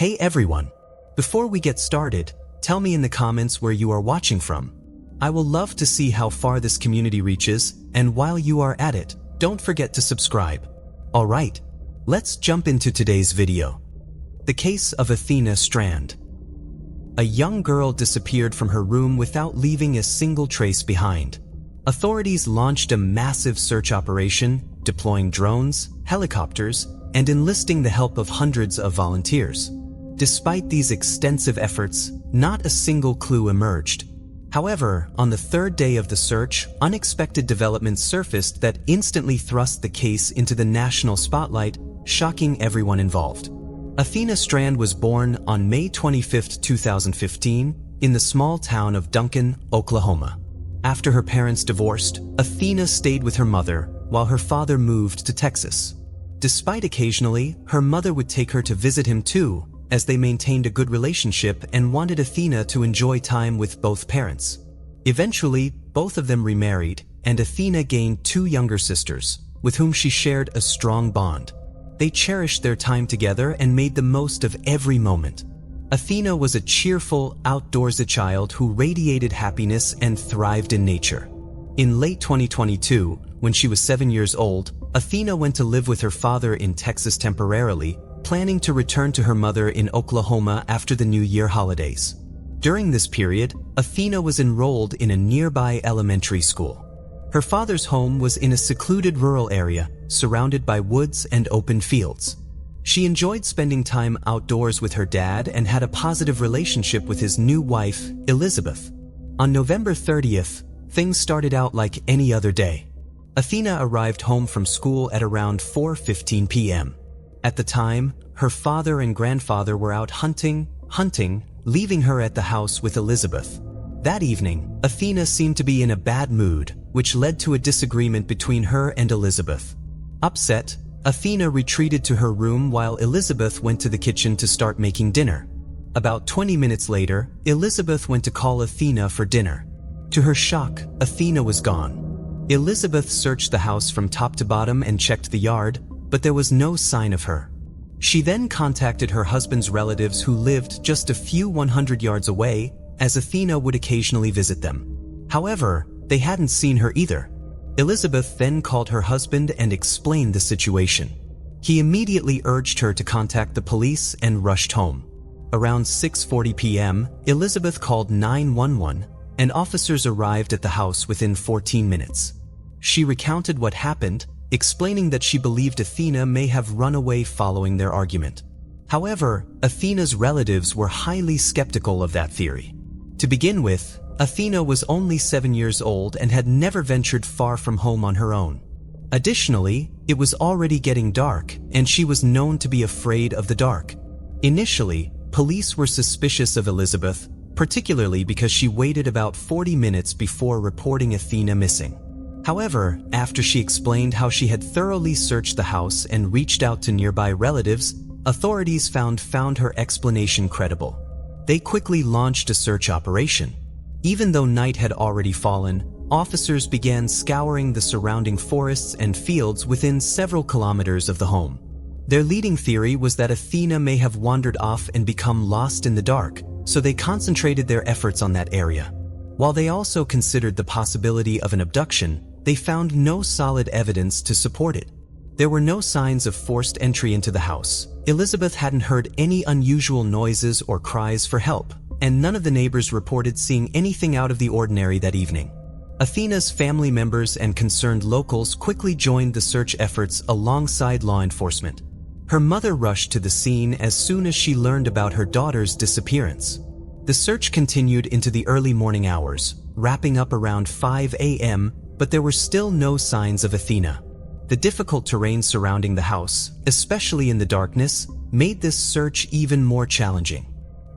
Hey everyone! Before we get started, tell me in the comments where you are watching from. I will love to see how far this community reaches, and while you are at it, don't forget to subscribe. Alright, let's jump into today's video. The case of Athena Strand. A young girl disappeared from her room without leaving a single trace behind. Authorities launched a massive search operation, deploying drones, helicopters, and enlisting the help of hundreds of volunteers. Despite these extensive efforts, not a single clue emerged. However, on the third day of the search, unexpected developments surfaced that instantly thrust the case into the national spotlight, shocking everyone involved. Athena Strand was born on May 25, 2015, in the small town of Duncan, Oklahoma. After her parents divorced, Athena stayed with her mother while her father moved to Texas. Despite occasionally, her mother would take her to visit him too, as they maintained a good relationship and wanted Athena to enjoy time with both parents. Eventually, both of them remarried, and Athena gained two younger sisters, with whom she shared a strong bond. They cherished their time together and made the most of every moment. Athena was a cheerful, outdoorsy child who radiated happiness and thrived in nature. In late 2022, when she was 7 years old, Athena went to live with her father in Texas temporarily, planning to return to her mother in Oklahoma after the New Year holidays. During this period, Athena was enrolled in a nearby elementary school. Her father's home was in a secluded rural area, surrounded by woods and open fields. She enjoyed spending time outdoors with her dad and had a positive relationship with his new wife, Elizabeth. On November 30th, things started out like any other day. Athena arrived home from school at around 4:15 p.m. At the time, her father and grandfather were out hunting, leaving her at the house with Elizabeth. That evening, Athena seemed to be in a bad mood, which led to a disagreement between her and Elizabeth. Upset, Athena retreated to her room while Elizabeth went to the kitchen to start making dinner. About 20 minutes later, Elizabeth went to call Athena for dinner. To her shock, Athena was gone. Elizabeth searched the house from top to bottom and checked the yard, but there was no sign of her. She then contacted her husband's relatives who lived just a few 100 yards away, as Athena would occasionally visit them. However, they hadn't seen her either. Elizabeth then called her husband and explained the situation. He immediately urged her to contact the police and rushed home. Around 6:40 p.m., Elizabeth called 911, and officers arrived at the house within 14 minutes. She recounted what happened, explaining that she believed Athena may have run away following their argument. However, Athena's relatives were highly skeptical of that theory. To begin with, Athena was only 7 years old and had never ventured far from home on her own. Additionally, it was already getting dark, and she was known to be afraid of the dark. Initially, police were suspicious of Elizabeth, particularly because she waited about 40 minutes before reporting Athena missing. However, after she explained how she had thoroughly searched the house and reached out to nearby relatives, authorities found her explanation credible. They quickly launched a search operation. Even though night had already fallen, officers began scouring the surrounding forests and fields within several kilometers of the home. Their leading theory was that Athena may have wandered off and become lost in the dark, so they concentrated their efforts on that area. While they also considered the possibility of an abduction, they found no solid evidence to support it. There were no signs of forced entry into the house. Elizabeth hadn't heard any unusual noises or cries for help, and none of the neighbors reported seeing anything out of the ordinary that evening. Athena's family members and concerned locals quickly joined the search efforts alongside law enforcement. Her mother rushed to the scene as soon as she learned about her daughter's disappearance. The search continued into the early morning hours, wrapping up around 5 a.m., but there were still no signs of Athena. The difficult terrain surrounding the house, especially in the darkness, made this search even more challenging.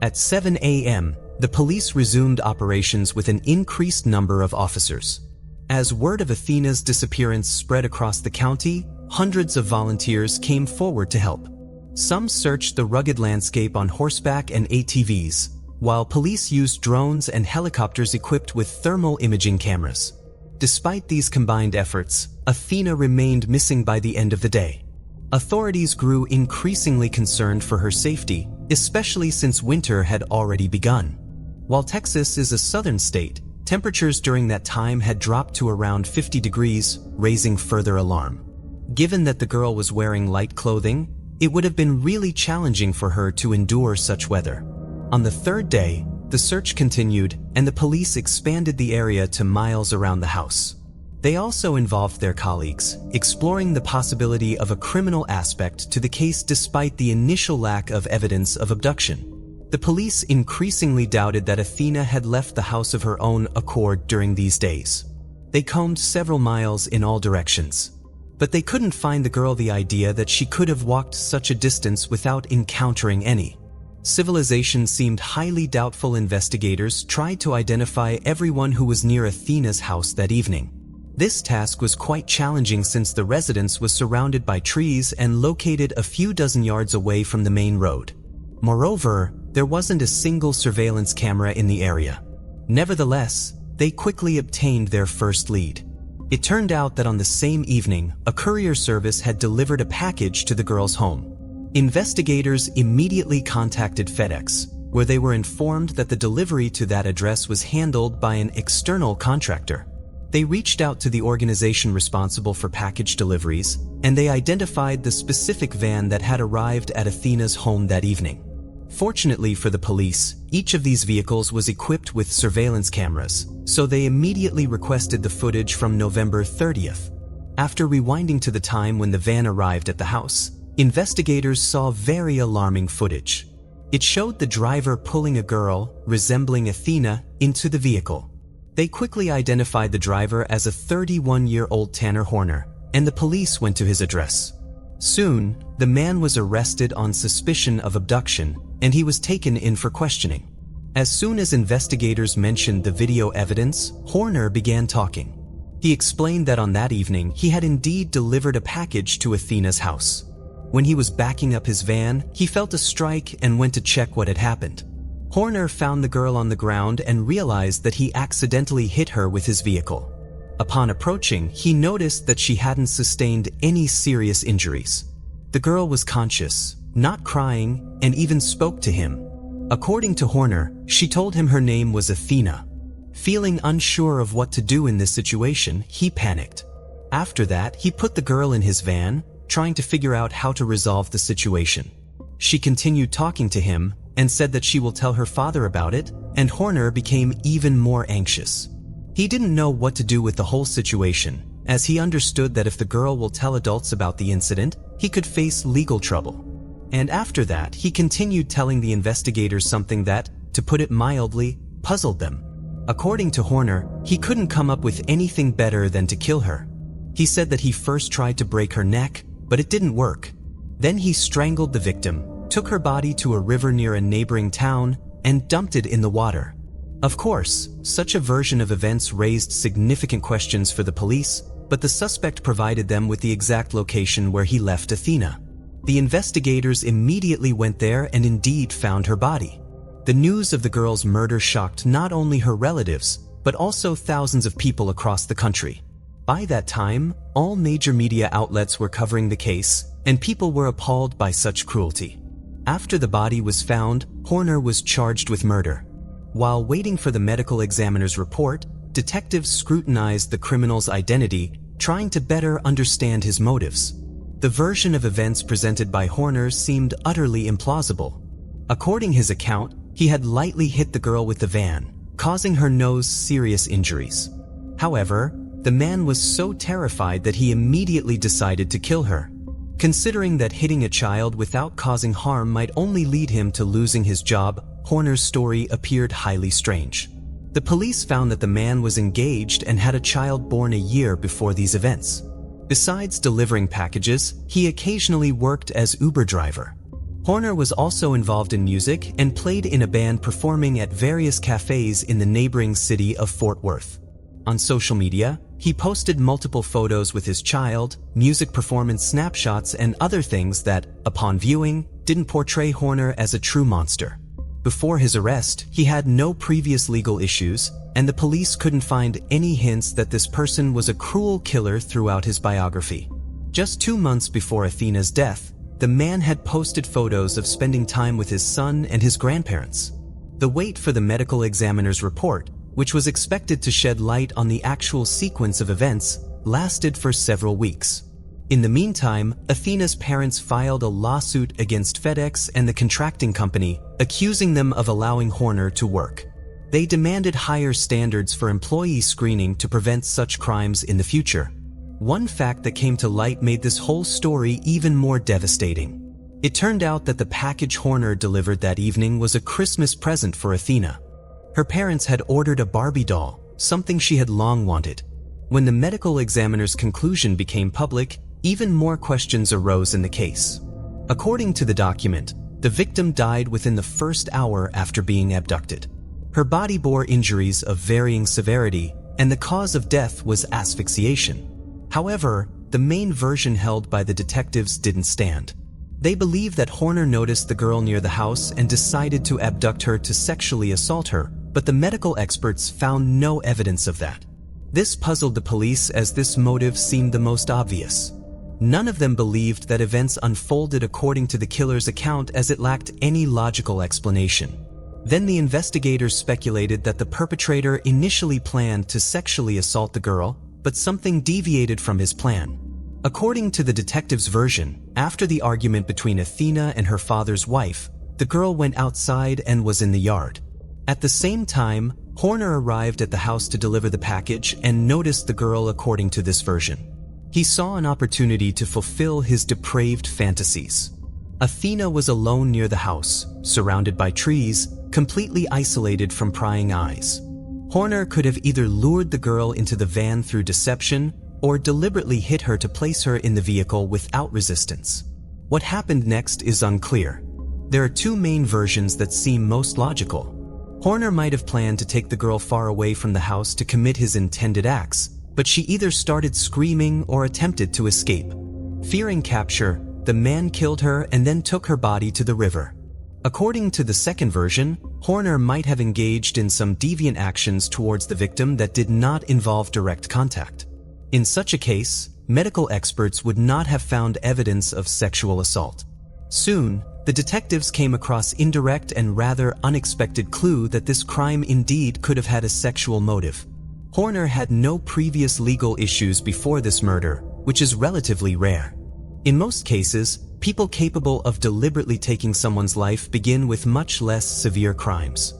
At 7 a.m., the police resumed operations with an increased number of officers. As word of Athena's disappearance spread across the county, hundreds of volunteers came forward to help. Some searched the rugged landscape on horseback and ATVs, while police used drones and helicopters equipped with thermal imaging cameras. Despite these combined efforts, Athena remained missing by the end of the day. Authorities grew increasingly concerned for her safety, especially since winter had already begun. While Texas is a southern state, temperatures during that time had dropped to around 50 degrees, raising further alarm. Given that the girl was wearing light clothing, it would have been really challenging for her to endure such weather. On the third day, the search continued, and the police expanded the area to miles around the house. They also involved their colleagues, exploring the possibility of a criminal aspect to the case despite the initial lack of evidence of abduction. The police increasingly doubted that Athena had left the house of her own accord during these days. They combed several miles in all directions, but they couldn't find the girl the idea that she could have walked such a distance without encountering any civilization seemed highly doubtful. Investigators tried to identify everyone who was near Athena's house that evening. This task was quite challenging since the residence was surrounded by trees and located a few dozen yards away from the main road. Moreover, there wasn't a single surveillance camera in the area. Nevertheless, they quickly obtained their first lead. It turned out that on the same evening, a courier service had delivered a package to the girl's home. Investigators immediately contacted FedEx, where they were informed that the delivery to that address was handled by an external contractor. They reached out to the organization responsible for package deliveries, and they identified the specific van that had arrived at Athena's home that evening. Fortunately for the police, each of these vehicles was equipped with surveillance cameras, so they immediately requested the footage from November 30th. After rewinding to the time when the van arrived at the house, investigators saw very alarming footage. It showed the driver pulling a girl, resembling Athena, into the vehicle. They quickly identified the driver as a 31-year-old Tanner Horner, and the police went to his address. Soon, the man was arrested on suspicion of abduction, and he was taken in for questioning. As soon as investigators mentioned the video evidence, Horner began talking. He explained that on that evening he had indeed delivered a package to Athena's house. When he was backing up his van, he felt a strike and went to check what had happened. Horner found the girl on the ground and realized that he accidentally hit her with his vehicle. Upon approaching, he noticed that she hadn't sustained any serious injuries. The girl was conscious, not crying, and even spoke to him. According to Horner, she told him her name was Athena. Feeling unsure of what to do in this situation, he panicked. After that, he put the girl in his van, trying to figure out how to resolve the situation. She continued talking to him and said that she will tell her father about it, and Horner became even more anxious. He didn't know what to do with the whole situation, as he understood that if the girl will tell adults about the incident, he could face legal trouble. And after that, he continued telling the investigators something that, to put it mildly, puzzled them. According to Horner, he couldn't come up with anything better than to kill her. He said that he first tried to break her neck, but it didn't work. Then he strangled the victim, took her body to a river near a neighboring town, and dumped it in the water. Of course, such a version of events raised significant questions for the police, but the suspect provided them with the exact location where he left Athena. The investigators immediately went there and indeed found her body. The news of the girl's murder shocked not only her relatives, but also thousands of people across the country. By that time, all major media outlets were covering the case, and people were appalled by such cruelty. After the body was found, Horner was charged with murder. While waiting for the medical examiner's report, detectives scrutinized the criminal's identity, trying to better understand his motives. The version of events presented by Horner seemed utterly implausible. According to his account, he had lightly hit the girl with the van, causing her no serious injuries. However, the man was so terrified that he immediately decided to kill her. Considering that hitting a child without causing harm might only lead him to losing his job, Horner's story appeared highly strange. The police found that the man was engaged and had a child born a year before these events. Besides delivering packages, he occasionally worked as Uber driver. Horner was also involved in music and played in a band performing at various cafes in the neighboring city of Fort Worth. On social media, he posted multiple photos with his child, music performance snapshots, and other things that, upon viewing, didn't portray Horner as a true monster. Before his arrest, he had no previous legal issues, and the police couldn't find any hints that this person was a cruel killer throughout his biography. Just 2 months before Athena's death, The man had posted photos of spending time with his son and his grandparents. The wait for the medical examiner's report, which was expected to shed light on the actual sequence of events, lasted for several weeks. In the meantime, Athena's parents filed a lawsuit against FedEx and the contracting company, accusing them of allowing Horner to work. They demanded higher standards for employee screening to prevent such crimes in the future. One fact that came to light made this whole story even more devastating. It turned out that the package Horner delivered that evening was a Christmas present for Athena. Her parents had ordered a Barbie doll, something she had long wanted. When the medical examiner's conclusion became public, even more questions arose in the case. According to the document, the victim died within the first hour after being abducted. Her body bore injuries of varying severity, and the cause of death was asphyxiation. However, the main version held by the detectives didn't stand. They believed that Horner noticed the girl near the house and decided to abduct her to sexually assault her, but the medical experts found no evidence of that. This puzzled the police as this motive seemed the most obvious. None of them believed that events unfolded according to the killer's account, as it lacked any logical explanation. Then the investigators speculated that the perpetrator initially planned to sexually assault the girl, but something deviated from his plan. According to the detective's version, after the argument between Athena and her father's wife, the girl went outside and was in the yard. At the same time, Horner arrived at the house to deliver the package and noticed the girl according to this version. He saw an opportunity to fulfill his depraved fantasies. Athena was alone near the house, surrounded by trees, completely isolated from prying eyes. Horner could have either lured the girl into the van through deception or deliberately hit her to place her in the vehicle without resistance. What happened next is unclear. There are two main versions that seem most logical. Horner might have planned to take the girl far away from the house to commit his intended acts, but she either started screaming or attempted to escape. Fearing capture, the man killed her and then took her body to the river. According to the second version, Horner might have engaged in some deviant actions towards the victim that did not involve direct contact. In such a case, medical experts would not have found evidence of sexual assault. Soon, the detectives came across indirect and rather unexpected clue that this crime indeed could have had a sexual motive. Horner had no previous legal issues before this murder, which is relatively rare. In most cases, people capable of deliberately taking someone's life begin with much less severe crimes.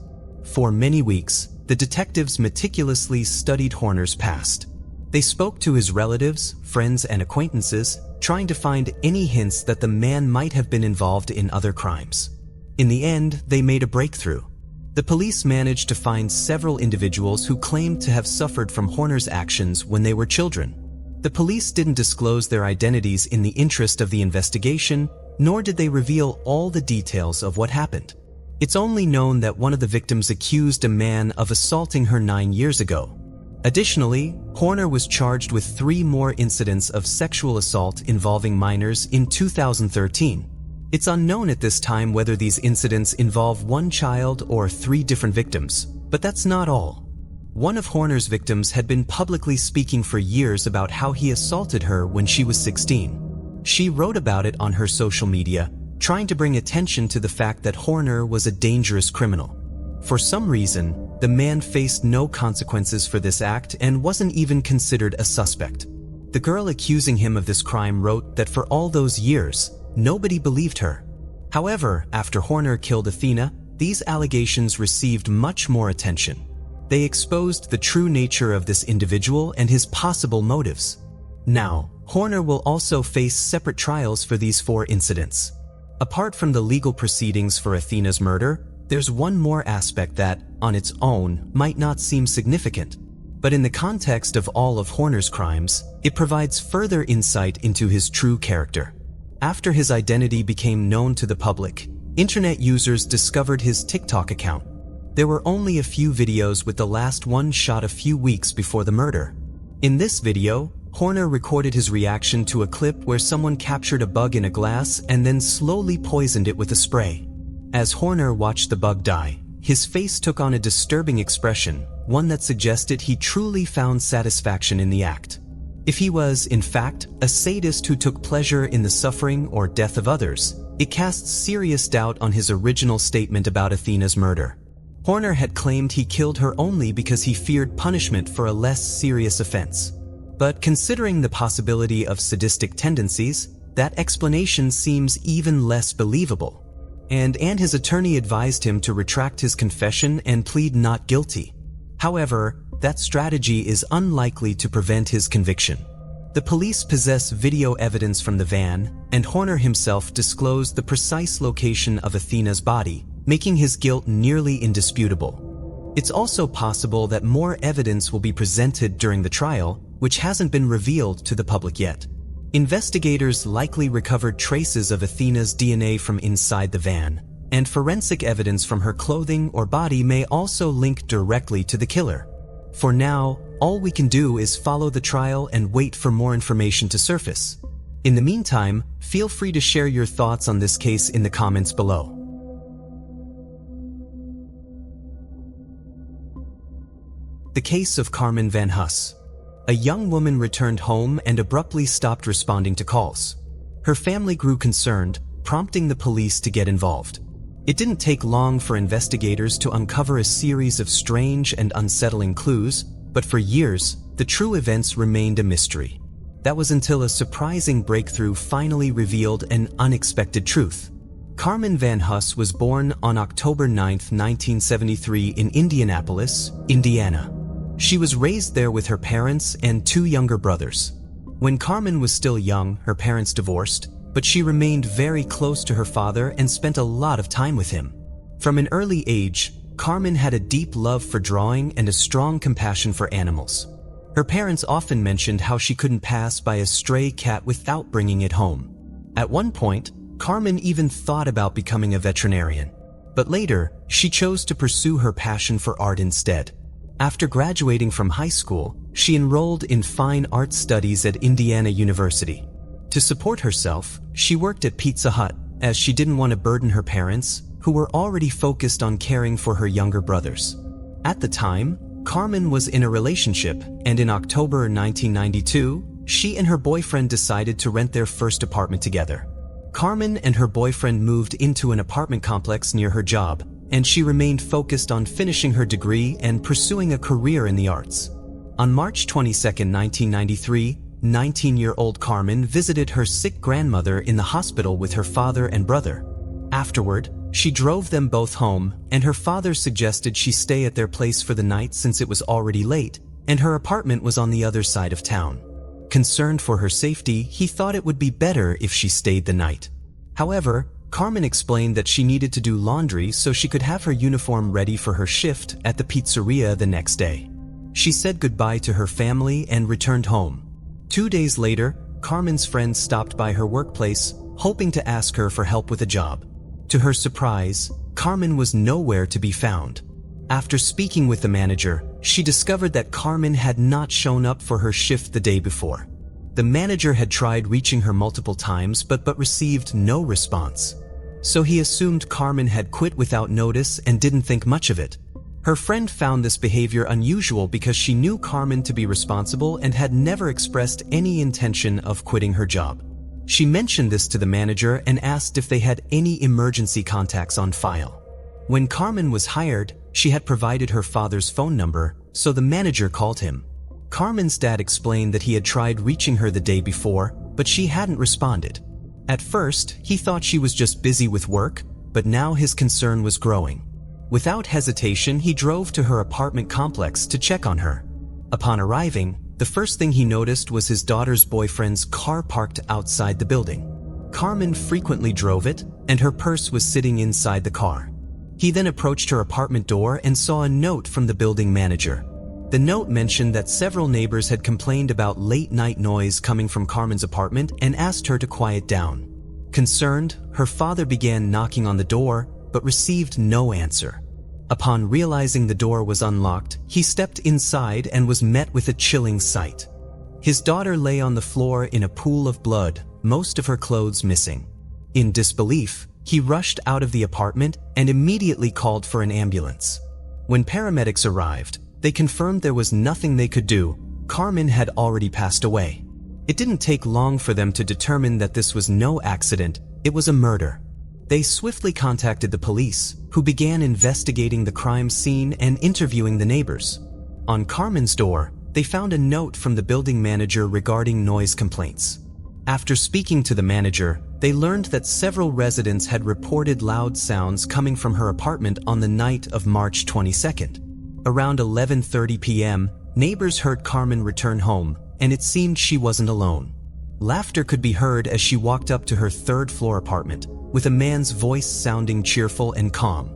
For many weeks, the detectives meticulously studied Horner's past. They spoke to his relatives, friends, and acquaintances, trying to find any hints that the man might have been involved in other crimes. In the end, they made a breakthrough. The police managed to find several individuals who claimed to have suffered from Horner's actions when they were children. The police didn't disclose their identities in the interest of the investigation, nor did they reveal all the details of what happened. It's only known that one of the victims accused a man of assaulting her 9 years ago. Additionally, Horner was charged with 3 more incidents of sexual assault involving minors in 2013. It's unknown at this time whether these incidents involve one child or 3 different victims, but that's not all. One of Horner's victims had been publicly speaking for years about how he assaulted her when she was 16. She wrote about it on her social media, trying to bring attention to the fact that Horner was a dangerous criminal. For some reason, the man faced no consequences for this act and wasn't even considered a suspect. The girl accusing him of this crime wrote that for all those years, nobody believed her. However, after Horner killed Athena, these allegations received much more attention. They exposed the true nature of this individual and his possible motives. Now, Horner will also face separate trials for these 4 incidents. Apart from the legal proceedings for Athena's murder, there's one more aspect that, on its own, might not seem significant. But in the context of all of Horner's crimes, it provides further insight into his true character. After his identity became known to the public, internet users discovered his TikTok account. There were only a few videos, with the last one shot a few weeks before the murder. In this video, Horner recorded his reaction to a clip where someone captured a bug in a glass and then slowly poisoned it with a spray. As Horner watched the bug die, his face took on a disturbing expression, one that suggested he truly found satisfaction in the act. If he was, in fact, a sadist who took pleasure in the suffering or death of others, it casts serious doubt on his original statement about Athena's murder. Horner had claimed he killed her only because he feared punishment for a less serious offense. But considering the possibility of sadistic tendencies, that explanation seems even less believable. And his attorney advised him to retract his confession and plead not guilty. However, that strategy is unlikely to prevent his conviction. The police possess video evidence from the van, and Horner himself disclosed the precise location of Athena's body, making his guilt nearly indisputable. It's also possible that more evidence will be presented during the trial, which hasn't been revealed to the public yet. Investigators likely recovered traces of Athena's DNA from inside the van, and forensic evidence from her clothing or body may also link directly to the killer. For now, all we can do is follow the trial and wait for more information to surface. In the meantime, feel free to share your thoughts on this case in the comments below. The case of Carmen Van Huss. A young woman returned home and abruptly stopped responding to calls. Her family grew concerned, prompting the police to get involved. It didn't take long for investigators to uncover a series of strange and unsettling clues, but for years, the true events remained a mystery. That was until a surprising breakthrough finally revealed an unexpected truth. Carmen Van Huss was born on October 9, 1973 in Indianapolis, Indiana. She was raised there with her parents and two younger brothers. When Carmen was still young, her parents divorced, but she remained very close to her father and spent a lot of time with him. From an early age, Carmen had a deep love for drawing and a strong compassion for animals. Her parents often mentioned how she couldn't pass by a stray cat without bringing it home. At one point, Carmen even thought about becoming a veterinarian. But later, she chose to pursue her passion for art instead. After graduating from high school, she enrolled in fine art studies at Indiana University. To support herself, she worked at Pizza Hut, as she didn't want to burden her parents, who were already focused on caring for her younger brothers. At the time, Carmen was in a relationship, and in October 1992, she and her boyfriend decided to rent their first apartment together. Carmen and her boyfriend moved into an apartment complex near her job, and she remained focused on finishing her degree and pursuing a career in the arts. On March 22, 1993, 19-year-old Carmen visited her sick grandmother in the hospital with her father and brother. Afterward, she drove them both home, and her father suggested she stay at their place for the night since it was already late, and her apartment was on the other side of town. Concerned for her safety, he thought it would be better if she stayed the night. However, Carmen explained that she needed to do laundry so she could have her uniform ready for her shift at the pizzeria the next day. She said goodbye to her family and returned home. 2 days later, Carmen's friend stopped by her workplace, hoping to ask her for help with a job. To her surprise, Carmen was nowhere to be found. After speaking with the manager, she discovered that Carmen had not shown up for her shift the day before. The manager had tried reaching her multiple times but received no response. So he assumed Carmen had quit without notice and didn't think much of it. Her friend found this behavior unusual because she knew Carmen to be responsible and had never expressed any intention of quitting her job. She mentioned this to the manager and asked if they had any emergency contacts on file. When Carmen was hired, she had provided her father's phone number, so the manager called him. Carmen's dad explained that he had tried reaching her the day before, but she hadn't responded. At first, he thought she was just busy with work, but now his concern was growing. Without hesitation, he drove to her apartment complex to check on her. Upon arriving, the first thing he noticed was his daughter's boyfriend's car parked outside the building. Carmen frequently drove it, and her purse was sitting inside the car. He then approached her apartment door and saw a note from the building manager. The note mentioned that several neighbors had complained about late-night noise coming from Carmen's apartment and asked her to quiet down. Concerned, her father began knocking on the door, but received no answer. Upon realizing the door was unlocked, he stepped inside and was met with a chilling sight. His daughter lay on the floor in a pool of blood, most of her clothes missing. In disbelief, he rushed out of the apartment and immediately called for an ambulance. When paramedics arrived, they confirmed there was nothing they could do, Carmen had already passed away. It didn't take long for them to determine that this was no accident, it was a murder. They swiftly contacted the police, who began investigating the crime scene and interviewing the neighbors. On Carmen's door, they found a note from the building manager regarding noise complaints. After speaking to the manager, they learned that several residents had reported loud sounds coming from her apartment on the night of March 22nd. Around 11:30 p.m., neighbors heard Carmen return home, and it seemed she wasn't alone. Laughter could be heard as she walked up to her third-floor apartment, with a man's voice sounding cheerful and calm.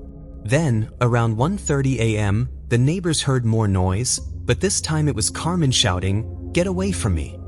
Then, around 1:30 a.m., the neighbors heard more noise, but this time it was Carmen shouting, "Get away from me."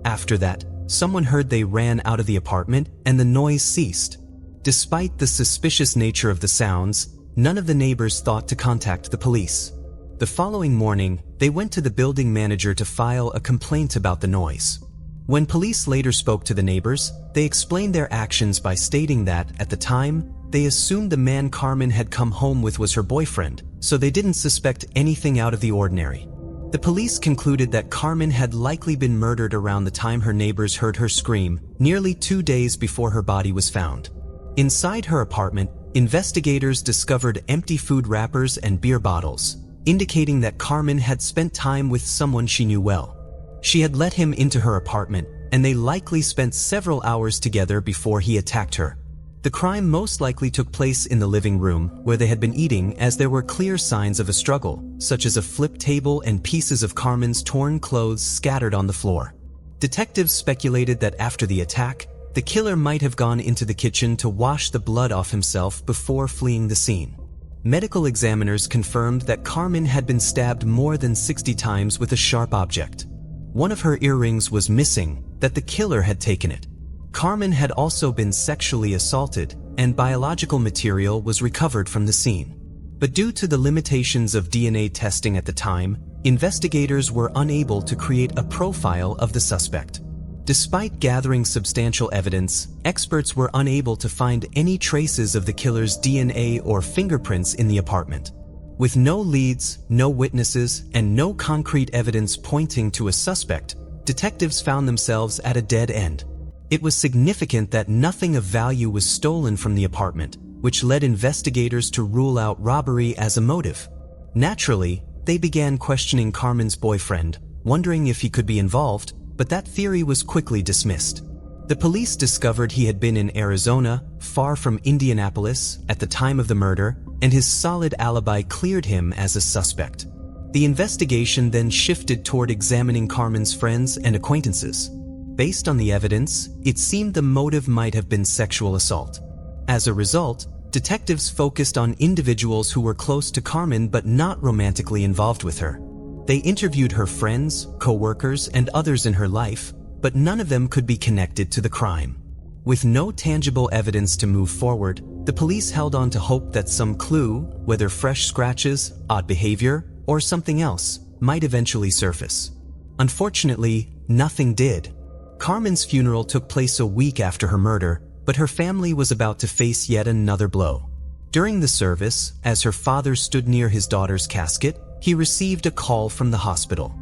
After that, someone heard they ran out of the apartment and the noise ceased. Despite the suspicious nature of the sounds, none of the neighbors thought to contact the police. The following morning, they went to the building manager to file a complaint about the noise. When police later spoke to the neighbors, they explained their actions by stating that, at the time, they assumed the man Carmen had come home with was her boyfriend, so they didn't suspect anything out of the ordinary. The police concluded that Carmen had likely been murdered around the time her neighbors heard her scream, nearly 2 days before her body was found. Inside her apartment, investigators discovered empty food wrappers and beer bottles, indicating that Carmen had spent time with someone she knew well. She had let him into her apartment, and they likely spent several hours together before he attacked her. The crime most likely took place in the living room, where they had been eating, as there were clear signs of a struggle, such as a flipped table and pieces of Carmen's torn clothes scattered on the floor. Detectives speculated that after the attack, the killer might have gone into the kitchen to wash the blood off himself before fleeing the scene. Medical examiners confirmed that Carmen had been stabbed more than 60 times with a sharp object. One of her earrings was missing, that the killer had taken it. Carmen had also been sexually assaulted, and biological material was recovered from the scene. But due to the limitations of DNA testing at the time, investigators were unable to create a profile of the suspect. Despite gathering substantial evidence, experts were unable to find any traces of the killer's DNA or fingerprints in the apartment. With no leads, no witnesses, and no concrete evidence pointing to a suspect, detectives found themselves at a dead end. It was significant that nothing of value was stolen from the apartment, which led investigators to rule out robbery as a motive. Naturally, they began questioning Carmen's boyfriend, wondering if he could be involved, but that theory was quickly dismissed. The police discovered he had been in Arizona, far from Indianapolis, at the time of the murder, and his solid alibi cleared him as a suspect. The investigation then shifted toward examining Carmen's friends and acquaintances. Based on the evidence, it seemed the motive might have been sexual assault. As a result, detectives focused on individuals who were close to Carmen but not romantically involved with her. They interviewed her friends, co-workers, and others in her life, but none of them could be connected to the crime. With no tangible evidence to move forward, the police held on to hope that some clue, whether fresh scratches, odd behavior, or something else, might eventually surface. Unfortunately, nothing did. Carmen's funeral took place a week after her murder, but her family was about to face yet another blow. During the service, as her father stood near his daughter's casket, he received a call from the hospital.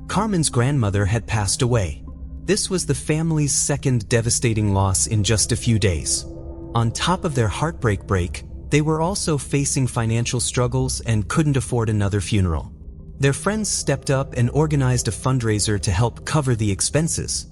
Carmen's grandmother had passed away. This was the family's second devastating loss in just a few days. On top of their heartbreak, they were also facing financial struggles and couldn't afford another funeral. Their friends stepped up and organized a fundraiser to help cover the expenses.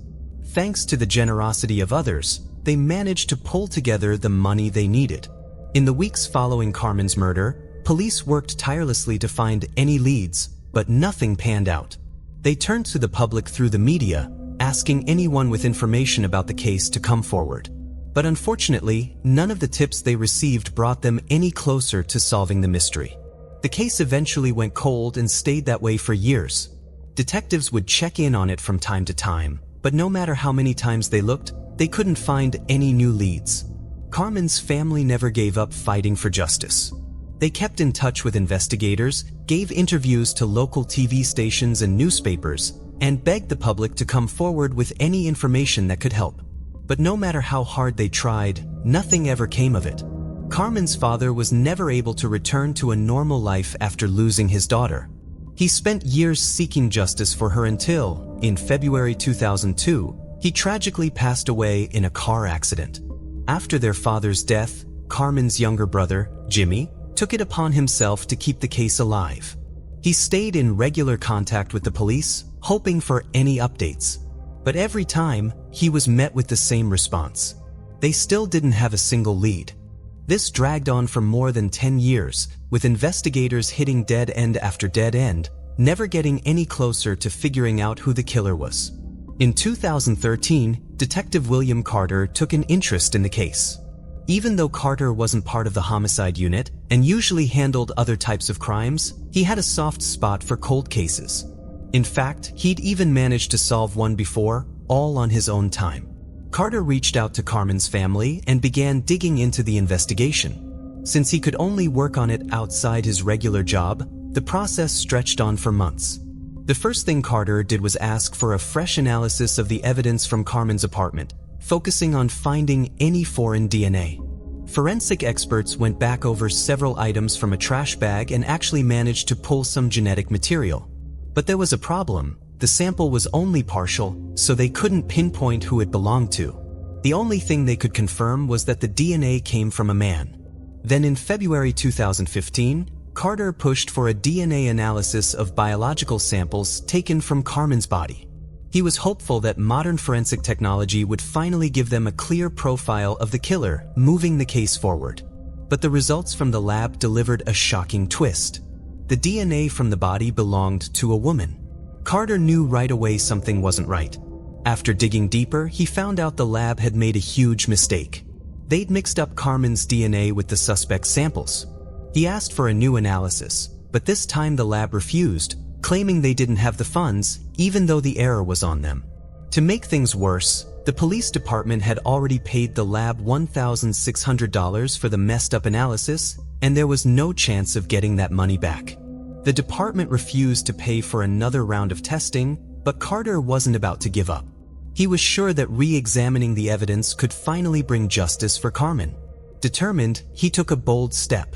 Thanks to the generosity of others, they managed to pull together the money they needed. In the weeks following Carmen's murder, police worked tirelessly to find any leads, but nothing panned out. They turned to the public through the media, asking anyone with information about the case to come forward. But unfortunately, none of the tips they received brought them any closer to solving the mystery. The case eventually went cold and stayed that way for years. Detectives would check in on it from time to time, but no matter how many times they looked, they couldn't find any new leads. Carmen's family never gave up fighting for justice. They kept in touch with investigators, gave interviews to local TV stations and newspapers, and begged the public to come forward with any information that could help. But no matter how hard they tried, nothing ever came of it. Carmen's father was never able to return to a normal life after losing his daughter. He spent years seeking justice for her until, in February 2002, he tragically passed away in a car accident. After their father's death, Carmen's younger brother, Jimmy, took it upon himself to keep the case alive. He stayed in regular contact with the police, hoping for any updates. But every time, he was met with the same response. They still didn't have a single lead. This dragged on for more than 10 years, with investigators hitting dead end after dead end, never getting any closer to figuring out who the killer was. In 2013, Detective William Carter took an interest in the case. Even though Carter wasn't part of the homicide unit and usually handled other types of crimes, he had a soft spot for cold cases. In fact, he'd even managed to solve one before, all on his own time. Carter reached out to Carmen's family and began digging into the investigation. Since he could only work on it outside his regular job, the process stretched on for months. The first thing Carter did was ask for a fresh analysis of the evidence from Carmen's apartment, focusing on finding any foreign DNA. Forensic experts went back over several items from a trash bag and actually managed to pull some genetic material. But there was a problem. The sample was only partial, so they couldn't pinpoint who it belonged to. The only thing they could confirm was that the DNA came from a man. Then in February 2015, Carter pushed for a DNA analysis of biological samples taken from Carmen's body. He was hopeful that modern forensic technology would finally give them a clear profile of the killer, moving the case forward. But the results from the lab delivered a shocking twist. The DNA from the body belonged to a woman. Carter knew right away something wasn't right. After digging deeper, he found out the lab had made a huge mistake. They'd mixed up Carmen's DNA with the suspect's samples. He asked for a new analysis, but this time the lab refused, claiming they didn't have the funds, even though the error was on them. To make things worse, the police department had already paid the lab $1,600 for the messed up analysis, and there was no chance of getting that money back. The department refused to pay for another round of testing, but Carter wasn't about to give up. He was sure that re-examining the evidence could finally bring justice for Carmen. Determined, he took a bold step.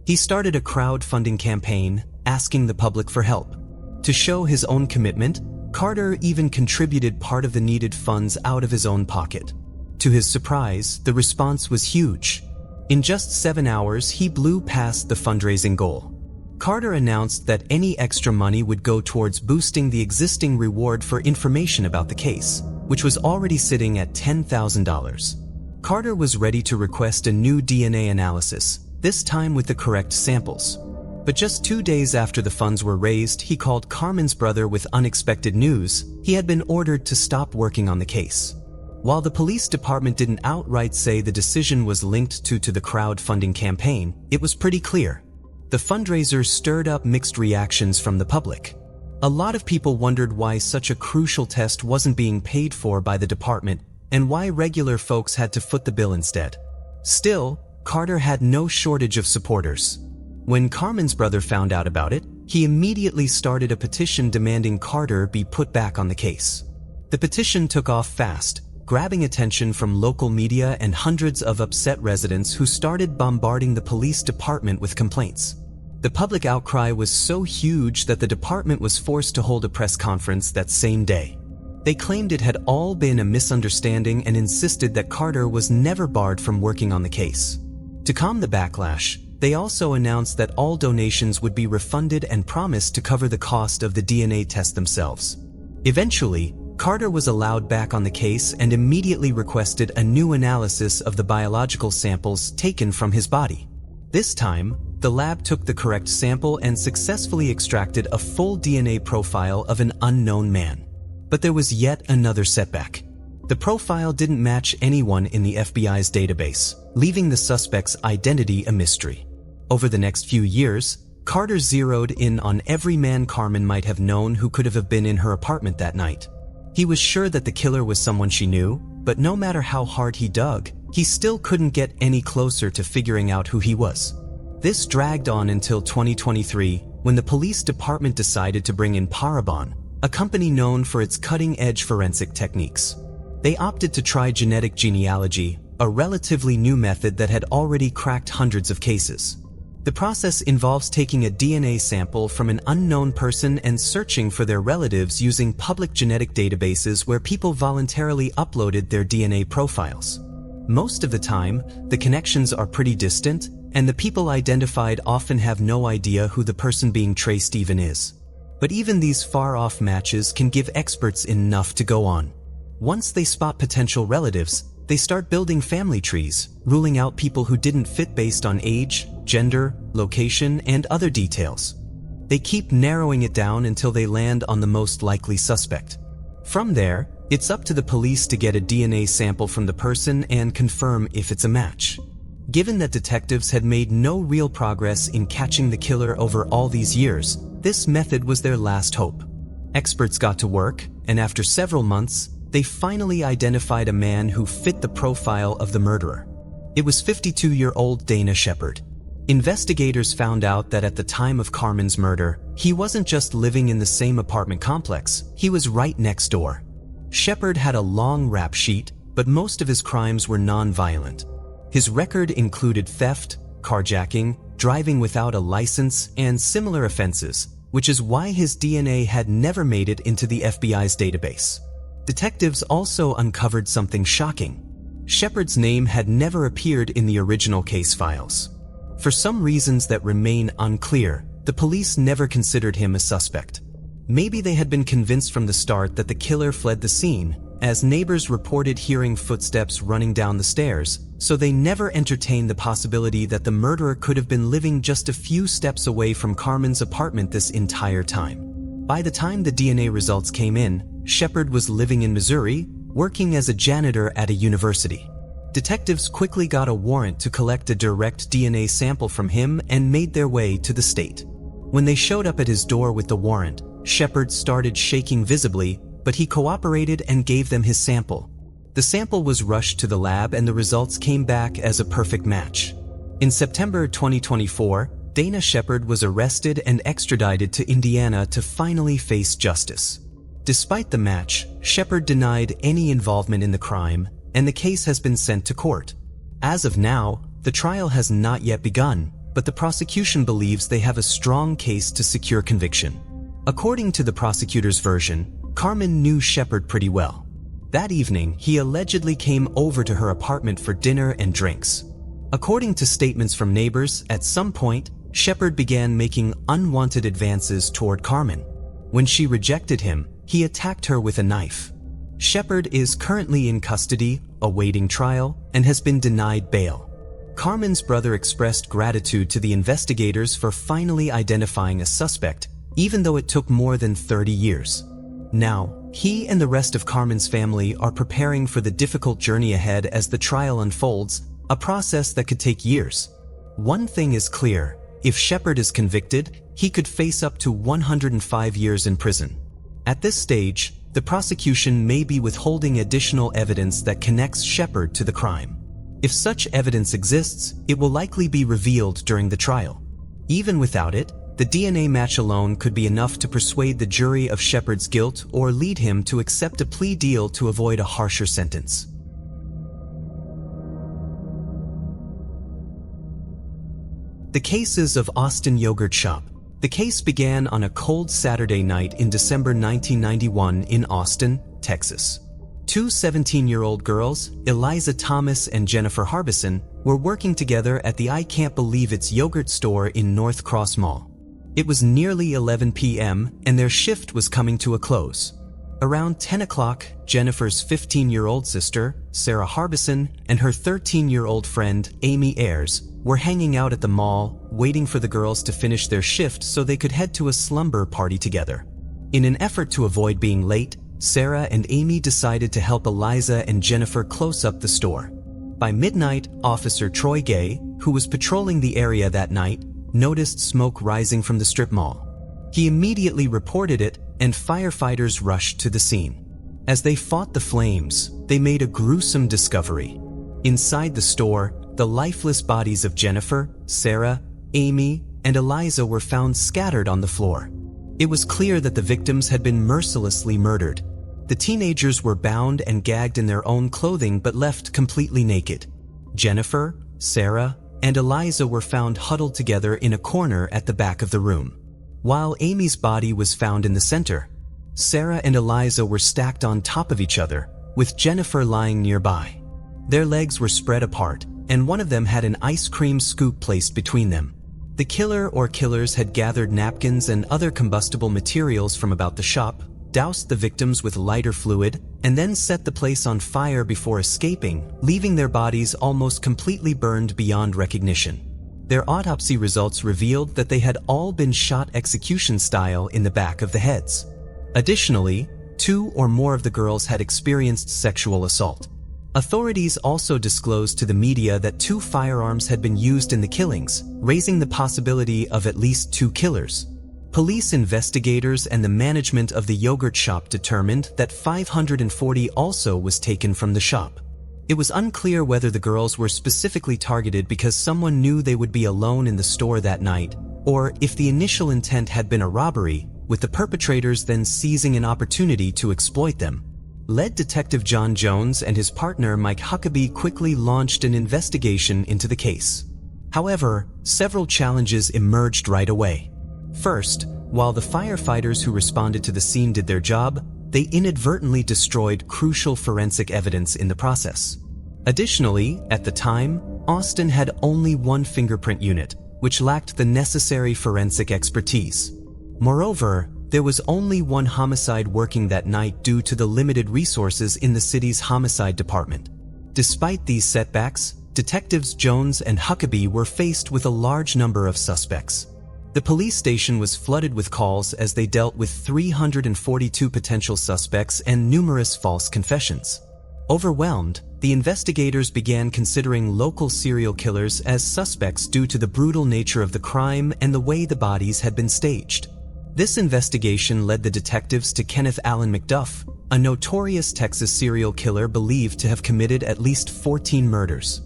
He started a crowdfunding campaign, asking the public for help. To show his own commitment, Carter even contributed part of the needed funds out of his own pocket. To his surprise, the response was huge. In just 7 hours, he blew past the fundraising goal. Carter announced that any extra money would go towards boosting the existing reward for information about the case, which was already sitting at $10,000. Carter was ready to request a new DNA analysis, this time with the correct samples. But just 2 days after the funds were raised, he called Carmen's brother with unexpected news. He had been ordered to stop working on the case. While the police department didn't outright say the decision was linked to the crowdfunding campaign, it was pretty clear. The fundraiser stirred up mixed reactions from the public. A lot of people wondered why such a crucial test wasn't being paid for by the department and why regular folks had to foot the bill instead. Still, Carter had no shortage of supporters. When Carmen's brother found out about it, he immediately started a petition demanding Carter be put back on the case. The petition took off fast, grabbing attention from local media and hundreds of upset residents who started bombarding the police department with complaints. The public outcry was so huge that the department was forced to hold a press conference that same day. They claimed it had all been a misunderstanding and insisted that Carter was never barred from working on the case. To calm the backlash, they also announced that all donations would be refunded and promised to cover the cost of the DNA test themselves. Eventually, Carter was allowed back on the case and immediately requested a new analysis of the biological samples taken from his body. This time, the lab took the correct sample and successfully extracted a full DNA profile of an unknown man. But there was yet another setback. The profile didn't match anyone in the FBI's database, leaving the suspect's identity a mystery. Over the next few years, Carter zeroed in on every man Carmen might have known who could have been in her apartment that night. He was sure that the killer was someone she knew, but no matter how hard he dug, he still couldn't get any closer to figuring out who he was. This dragged on until 2023, when the police department decided to bring in Parabon, a company known for its cutting-edge forensic techniques. They opted to try genetic genealogy, a relatively new method that had already cracked hundreds of cases. The process involves taking a DNA sample from an unknown person and searching for their relatives using public genetic databases where people voluntarily uploaded their DNA profiles. Most of the time, the connections are pretty distant, and the people identified often have no idea who the person being traced even is. But even these far-off matches can give experts enough to go on. Once they spot potential relatives, they start building family trees, ruling out people who didn't fit based on age, gender, location, and other details. They keep narrowing it down until they land on the most likely suspect. From there, it's up to the police to get a DNA sample from the person and confirm if it's a match. Given that detectives had made no real progress in catching the killer over all these years, this method was their last hope. Experts got to work, and after several months, they finally identified a man who fit the profile of the murderer. It was 52-year-old Dana Shepard. Investigators found out that at the time of Carmen's murder, he wasn't just living in the same apartment complex, he was right next door. Shepard had a long rap sheet, but most of his crimes were non-violent. His record included theft, carjacking, driving without a license, and similar offenses, which is why his DNA had never made it into the FBI's database. Detectives also uncovered something shocking. Shepard's name had never appeared in the original case files. For some reasons that remain unclear, the police never considered him a suspect. Maybe they had been convinced from the start that the killer fled the scene, as neighbors reported hearing footsteps running down the stairs, so they never entertained the possibility that the murderer could have been living just a few steps away from Carmen's apartment this entire time. By the time the DNA results came in, Shepard was living in Missouri, working as a janitor at a university. Detectives quickly got a warrant to collect a direct DNA sample from him and made their way to the state. When they showed up at his door with the warrant, Shepard started shaking visibly, but he cooperated and gave them his sample. The sample was rushed to the lab and the results came back as a perfect match. In September 2024, Dana Shepard was arrested and extradited to Indiana to finally face justice. Despite the match, Shepard denied any involvement in the crime, and the case has been sent to court. As of now, the trial has not yet begun, but the prosecution believes they have a strong case to secure conviction. According to the prosecutor's version, Carmen knew Shepard pretty well. That evening, he allegedly came over to her apartment for dinner and drinks. According to statements from neighbors, at some point, Shepard began making unwanted advances toward Carmen. When she rejected him, he attacked her with a knife. Shepard is currently in custody, awaiting trial, and has been denied bail. Carmen's brother expressed gratitude to the investigators for finally identifying a suspect, even though it took more than 30 years. Now, he and the rest of Carmen's family are preparing for the difficult journey ahead as the trial unfolds, a process that could take years. One thing is clear: if Shepard is convicted, he could face up to 105 years in prison. At this stage, the prosecution may be withholding additional evidence that connects Shepard to the crime. If such evidence exists, it will likely be revealed during the trial. Even without it, the DNA match alone could be enough to persuade the jury of Shepard's guilt or lead him to accept a plea deal to avoid a harsher sentence. The cases of Austin Yogurt Shop. The case began on a cold Saturday night in December 1991 in Austin, Texas. Two 17-year-old girls, Eliza Thomas and Jennifer Harbison, were working together at the I Can't Believe It's yogurt store in North Cross Mall. It was nearly 11 p.m. and their shift was coming to a close. Around 10 o'clock, Jennifer's 15-year-old sister, Sarah Harbison, and her 13-year-old friend, Amy Ayers, were hanging out at the mall, waiting for the girls to finish their shift so they could head to a slumber party together. In an effort to avoid being late, Sarah and Amy decided to help Eliza and Jennifer close up the store. By midnight, Officer Troy Gay, who was patrolling the area that night, noticed smoke rising from the strip mall. He immediately reported it, and firefighters rushed to the scene. As they fought the flames, they made a gruesome discovery. Inside the store, the lifeless bodies of Jennifer, Sarah, Amy, and Eliza were found scattered on the floor. It was clear that the victims had been mercilessly murdered. The teenagers were bound and gagged in their own clothing but left completely naked. Jennifer, Sarah, and Eliza were found huddled together in a corner at the back of the room. While Amy's body was found in the center, Sarah and Eliza were stacked on top of each other, with Jennifer lying nearby. Their legs were spread apart, and one of them had an ice cream scoop placed between them. The killer or killers had gathered napkins and other combustible materials from about the shop, doused the victims with lighter fluid, and then set the place on fire before escaping, leaving their bodies almost completely burned beyond recognition. Their autopsy results revealed that they had all been shot execution style in the back of the heads. Additionally, 2 or more of the girls had experienced sexual assault. Authorities also disclosed to the media that 2 firearms had been used in the killings, raising the possibility of at least 2 killers. Police investigators and the management of the yogurt shop determined that 540 also was taken from the shop. It was unclear whether the girls were specifically targeted because someone knew they would be alone in the store that night, or if the initial intent had been a robbery, with the perpetrators then seizing an opportunity to exploit them. Lead Detective John Jones and his partner Mike Huckabee quickly launched an investigation into the case. However, several challenges emerged right away. First, while the firefighters who responded to the scene did their job, they inadvertently destroyed crucial forensic evidence in the process. Additionally, at the time, Austin had only 1 fingerprint unit, which lacked the necessary forensic expertise. Moreover, there was only 1 homicide working that night due to the limited resources in the city's homicide department. Despite these setbacks, Detectives Jones and Huckabee were faced with a large number of suspects. The police station was flooded with calls as they dealt with 342 potential suspects and numerous false confessions. Overwhelmed, the investigators began considering local serial killers as suspects due to the brutal nature of the crime and the way the bodies had been staged. This investigation led the detectives to Kenneth Allen McDuff, a notorious Texas serial killer believed to have committed at least 14 murders.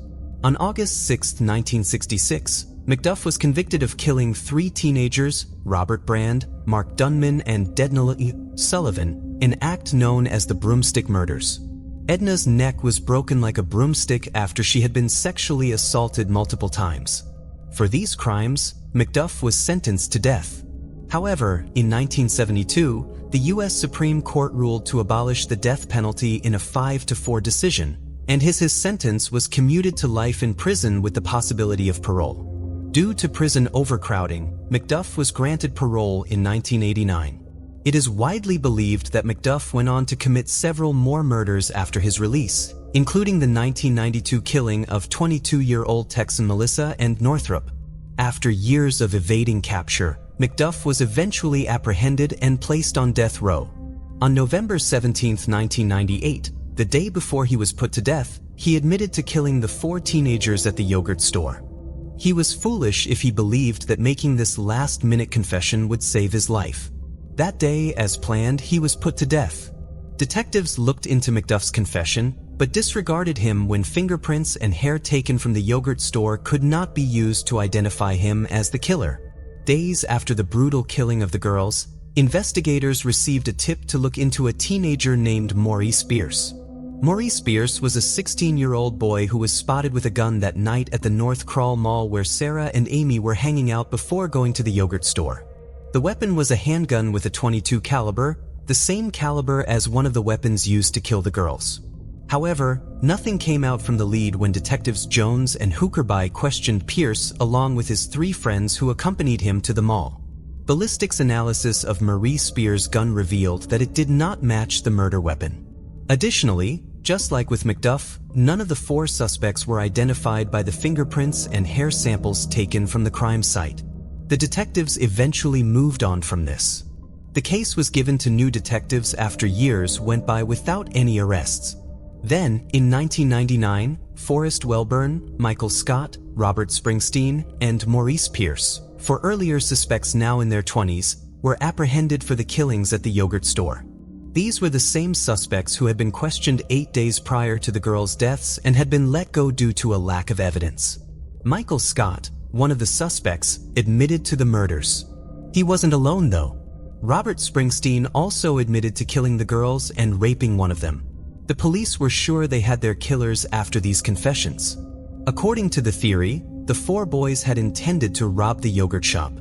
On August 6, 1966, McDuff was convicted of killing 3 teenagers, Robert Brand, Mark Dunman, and Edna Sullivan, an act known as the Broomstick Murders. Edna's neck was broken like a broomstick after she had been sexually assaulted multiple times. For these crimes, McDuff was sentenced to death. However, in 1972, the U.S. Supreme Court ruled to abolish the death penalty in a 5-4 decision, and his sentence was commuted to life in prison with the possibility of parole. Due to prison overcrowding, McDuff was granted parole in 1989. It is widely believed that McDuff went on to commit several more murders after his release, including the 1992 killing of 22-year-old Texan Melissa and Northrup. After years of evading capture, McDuff was eventually apprehended and placed on death row. On November 17, 1998, the day before he was put to death, he admitted to killing the 4 teenagers at the yogurt store. He was foolish if he believed that making this last-minute confession would save his life. That day, as planned, he was put to death. Detectives looked into McDuff's confession, but disregarded him when fingerprints and hair taken from the yogurt store could not be used to identify him as the killer. Days after the brutal killing of the girls, investigators received a tip to look into a teenager named Maurice Pierce. Maurice Pierce was a 16-year-old boy who was spotted with a gun that night at the North Crawl Mall where Sarah and Amy were hanging out before going to the yogurt store. The weapon was a handgun with a .22 caliber, the same caliber as one of the weapons used to kill the girls. However, nothing came out from the lead when Detectives Jones and Huckabee questioned Pierce along with his 3 friends who accompanied him to the mall. Ballistics analysis of Maurice Pierce's gun revealed that it did not match the murder weapon. Additionally, just like with McDuff, none of the 4 suspects were identified by the fingerprints and hair samples taken from the crime site. The detectives eventually moved on from this. The case was given to new detectives after years went by without any arrests. Then, in 1999, Forrest Welburn, Michael Scott, Robert Springsteen, and Maurice Pierce, 4 earlier suspects now in their 20s, were apprehended for the killings at the yogurt store. These were the same suspects who had been questioned 8 days prior to the girls' deaths and had been let go due to a lack of evidence. Michael Scott, one of the suspects, admitted to the murders. He wasn't alone though. Robert Springsteen also admitted to killing the girls and raping one of them. The police were sure they had their killers after these confessions. According to the theory, The four boys had intended to rob the yogurt shop.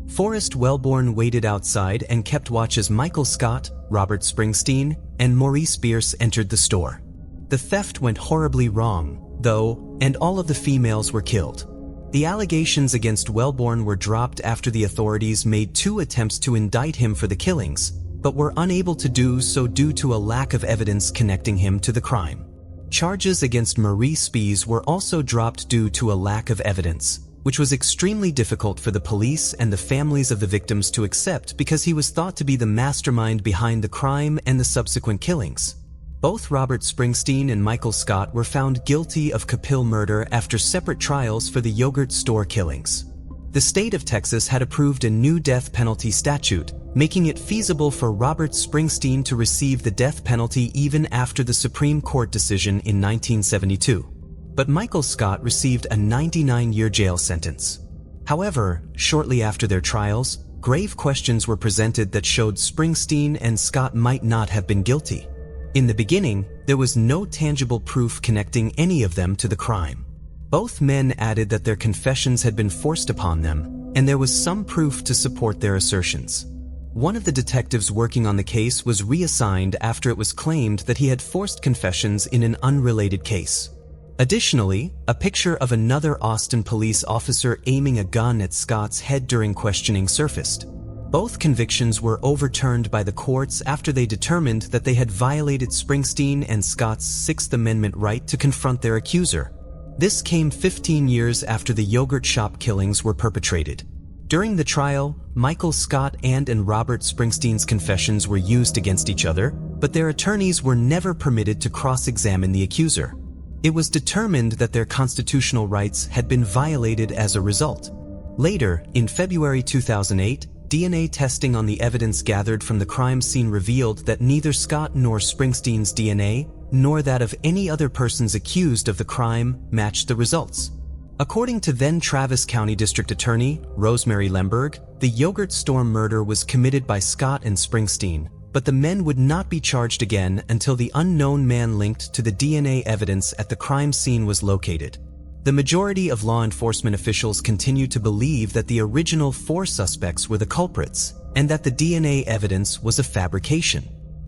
Forrest Wellborn waited outside and kept watch as Michael Scott, Robert Springsteen, and Maurice Bierce entered the store. The theft went horribly wrong, though, and all of the females were killed. The allegations against Wellborn were dropped after the authorities made 2 attempts to indict him for the killings, but were unable to do so due to a lack of evidence connecting him to the crime. Charges against Maurice Bierce were also dropped due to a lack of evidence, which was extremely difficult for the police and the families of the victims to accept because he was thought to be the mastermind behind the crime and the subsequent killings. Both Robert Springsteen and Michael Scott were found guilty of Capil murder after separate trials for the yogurt store killings. The state of Texas had approved a new death penalty statute, making it feasible for Robert Springsteen to receive the death penalty even after the Supreme Court decision in 1972. But Michael Scott received a 99-year jail sentence. However, shortly after their trials, grave questions were presented that showed Springsteen and Scott might not have been guilty. In the beginning, there was no tangible proof connecting any of them to the crime. Both men added that their confessions had been forced upon them, and there was some proof to support their assertions. One of the detectives working on the case was reassigned after it was claimed that he had forced confessions in an unrelated case. Additionally, a picture of another Austin police officer aiming a gun at Scott's head during questioning surfaced. Both convictions were overturned by the courts after they determined that they had violated Springsteen and Scott's Sixth Amendment right to confront their accuser. This came 15 years after the yogurt shop killings were perpetrated. During the trial, Michael Scott and Robert Springsteen's confessions were used against each other, but their attorneys were never permitted to cross-examine the accuser. It was determined that their constitutional rights had been violated as a result. Later, in February 2008, DNA testing on the evidence gathered from the crime scene revealed that neither Scott nor Springsteen's DNA, nor that of any other persons accused of the crime, matched the results. According to then Travis County District Attorney Rosemary Lemberg, the yogurt store murder was committed by Scott and Springsteen, but the men would not be charged again until the unknown man linked to the DNA evidence at the crime scene was located. The majority of law enforcement officials continue to believe that the original 4 suspects were the culprits, and that the DNA evidence was a fabrication.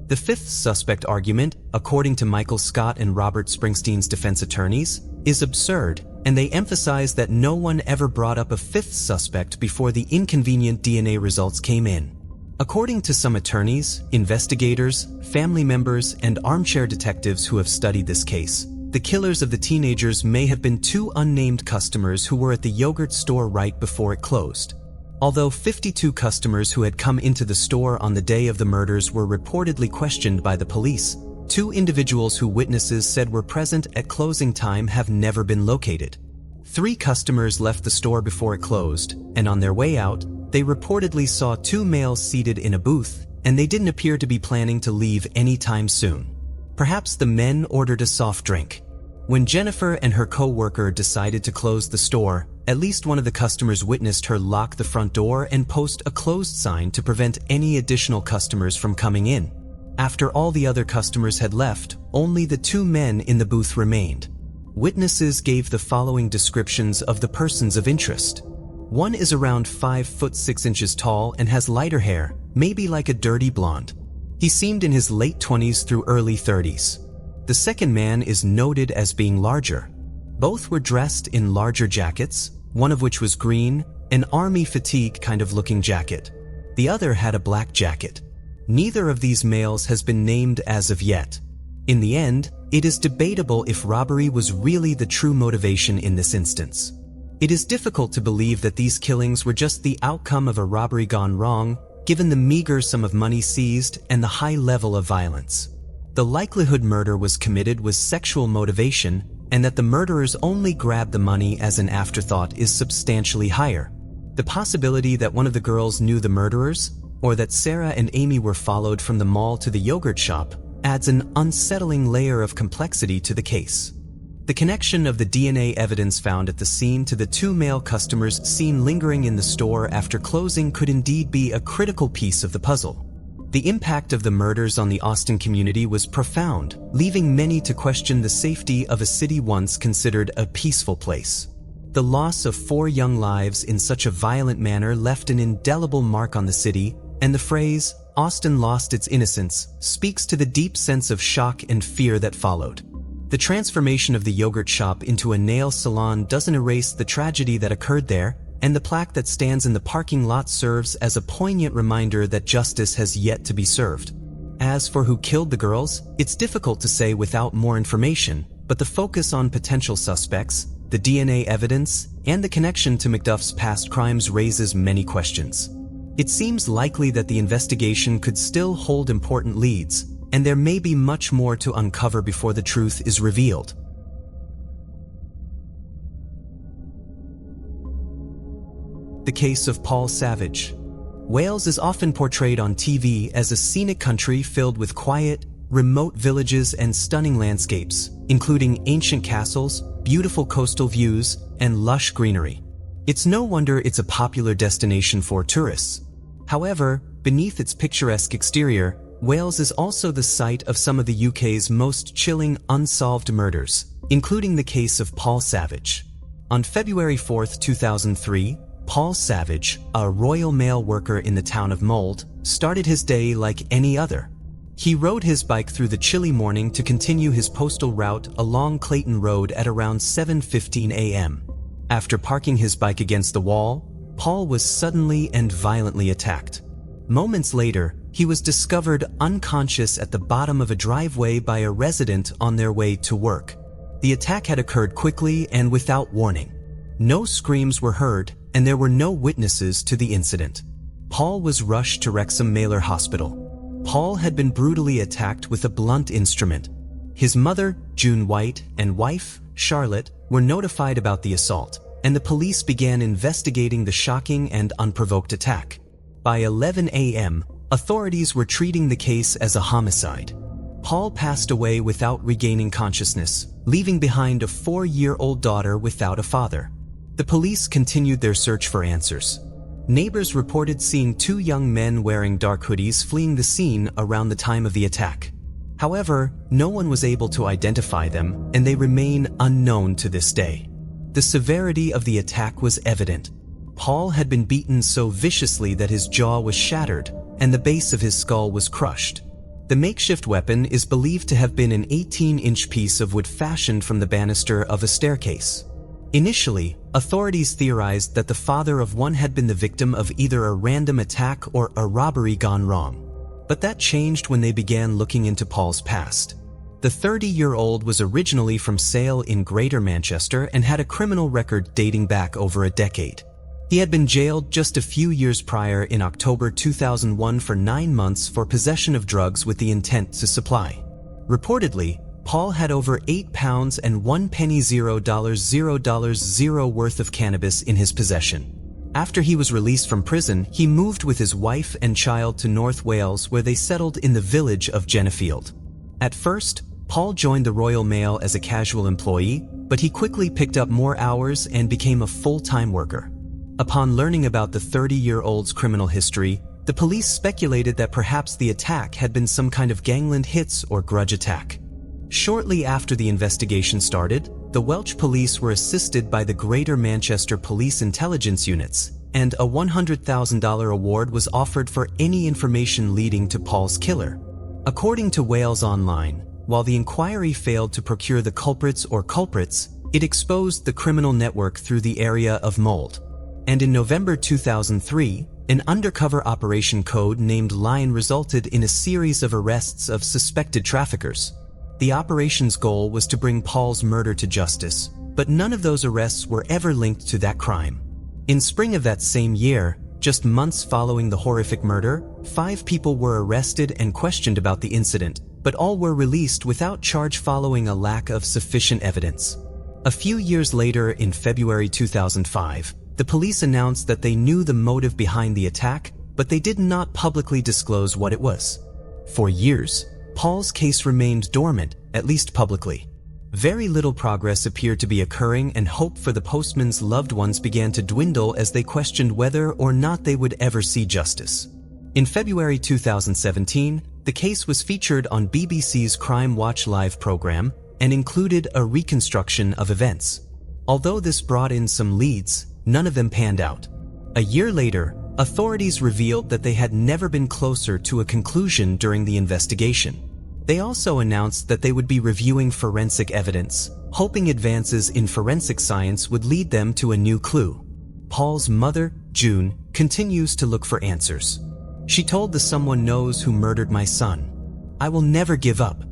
The 5th suspect argument, according to Michael Scott and Robert Springsteen's defense attorneys, is absurd, and they emphasize that no one ever brought up a 5th suspect before the inconvenient DNA results came in. According to some attorneys, investigators, family members, and armchair detectives who have studied this case, the killers of the teenagers may have been 2 unnamed customers who were at the yogurt store right before it closed. Although 52 customers who had come into the store on the day of the murders were reportedly questioned by the police, 2 individuals who witnesses said were present at closing time have never been located. 3 customers left the store before it closed, and on their way out, they reportedly saw 2 males seated in a booth, and they didn't appear to be planning to leave anytime soon. Perhaps the men ordered a soft drink. When Jennifer and her co-worker decided to close the store, at least one of the customers witnessed her lock the front door and post a closed sign to prevent any additional customers from coming in. After all the other customers had left, only the 2 men in the booth remained. Witnesses gave the following descriptions of the persons of interest. One is around 5 foot 6 inches tall and has lighter hair, maybe like a dirty blonde. He seemed in his late 20s through early 30s. The second man is noted as being larger. Both were dressed in larger jackets, one of which was green, an army fatigue kind of looking jacket. The other had a black jacket. Neither of these males has been named as of yet. In the end, it is debatable if robbery was really the true motivation in this instance. It is difficult to believe that these killings were just the outcome of a robbery gone wrong, given the meager sum of money seized and the high level of violence. The likelihood murder was committed with sexual motivation, and that the murderers only grabbed the money as an afterthought is substantially higher. The possibility that one of the girls knew the murderers, or that Sarah and Amy were followed from the mall to the yogurt shop, adds an unsettling layer of complexity to the case. The connection of the DNA evidence found at the scene to the 2 male customers seen lingering in the store after closing could indeed be a critical piece of the puzzle. The impact of the murders on the Austin community was profound, leaving many to question the safety of a city once considered a peaceful place. The loss of 4 young lives in such a violent manner left an indelible mark on the city, and the phrase, "Austin lost its innocence," speaks to the deep sense of shock and fear that followed. The transformation of the yogurt shop into a nail salon doesn't erase the tragedy that occurred there, and the plaque that stands in the parking lot serves as a poignant reminder that justice has yet to be served. As for who killed the girls, it's difficult to say without more information, but the focus on potential suspects, the DNA evidence, and the connection to McDuff's past crimes raises many questions. It seems likely that the investigation could still hold important leads, and there may be much more to uncover before the truth is revealed. The case of Paul Savage. Wales is often portrayed on TV as a scenic country filled with quiet, remote villages and stunning landscapes, including ancient castles, beautiful coastal views, and lush greenery. It's no wonder it's a popular destination for tourists. However, beneath its picturesque exterior, Wales is also the site of some of the UK's most chilling unsolved murders, including the case of Paul Savage. On February 4, 2003, Paul Savage, a Royal Mail worker in the town of Mold, started his day like any other. He rode his bike through the chilly morning to continue his postal route along Clayton Road at around 7:15 a.m. After parking his bike against the wall, Paul was suddenly and violently attacked. Moments later, he was discovered unconscious at the bottom of a driveway by a resident on their way to work. The attack had occurred quickly and without warning. No screams were heard, and there were no witnesses to the incident. Paul was rushed to Wrexham Mailer Hospital. Paul had been brutally attacked with a blunt instrument. His mother, June White, and wife, Charlotte, were notified about the assault, and the police began investigating the shocking and unprovoked attack. By 11 a.m., authorities were treating the case as a homicide. Paul passed away without regaining consciousness, leaving behind a 4-year-old daughter without a father. The police continued their search for answers. Neighbors reported seeing 2 young men wearing dark hoodies fleeing the scene around the time of the attack. However, no one was able to identify them, and they remain unknown to this day. The severity of the attack was evident. Paul had been beaten so viciously that his jaw was shattered, and the base of his skull was crushed. The makeshift weapon is believed to have been an 18-inch piece of wood fashioned from the banister of a staircase. Initially, authorities theorized that the father of one had been the victim of either a random attack or a robbery gone wrong. But that changed when they began looking into Paul's past. The 30-year-old was originally from Sale in Greater Manchester and had a criminal record dating back over a decade. He had been jailed just a few years prior in October 2001 for 9 months for possession of drugs with the intent to supply. Reportedly, Paul had over 8 pounds and 1 penny $0.000 worth of cannabis in his possession. After he was released from prison, he moved with his wife and child to North Wales, where they settled in the village of Jennifield. At first, Paul joined the Royal Mail as a casual employee, but he quickly picked up more hours and became a full-time worker. Upon learning about the 30-year-old's criminal history, the police speculated that perhaps the attack had been some kind of gangland hits or grudge attack. Shortly after the investigation started, the Welsh police were assisted by the Greater Manchester Police Intelligence Units, and a $100,000 award was offered for any information leading to Paul's killer. According to Wales Online, while the inquiry failed to procure the culprits, it exposed the criminal network through the area of Mold. And in November 2003, an undercover operation code named Lion resulted in a series of arrests of suspected traffickers. The operation's goal was to bring Paul's murder to justice, but none of those arrests were ever linked to that crime. In spring of that same year, just months following the horrific murder, 5 people were arrested and questioned about the incident, but all were released without charge following a lack of sufficient evidence. A few years later, in February 2005, the police announced that they knew the motive behind the attack, but they did not publicly disclose what it was. For years, Paul's case remained dormant, at least publicly. Very little progress appeared to be occurring, and hope for the postman's loved ones began to dwindle as they questioned whether or not they would ever see justice. In February 2017, the case was featured on BBC's Crime Watch Live program and included a reconstruction of events. Although this brought in some leads, none of them panned out. A year later, authorities revealed that they had never been closer to a conclusion during the investigation. They also announced that they would be reviewing forensic evidence, hoping advances in forensic science would lead them to a new clue. Paul's mother, June, continues to look for answers. She told the someone knows who murdered my son. I will never give up.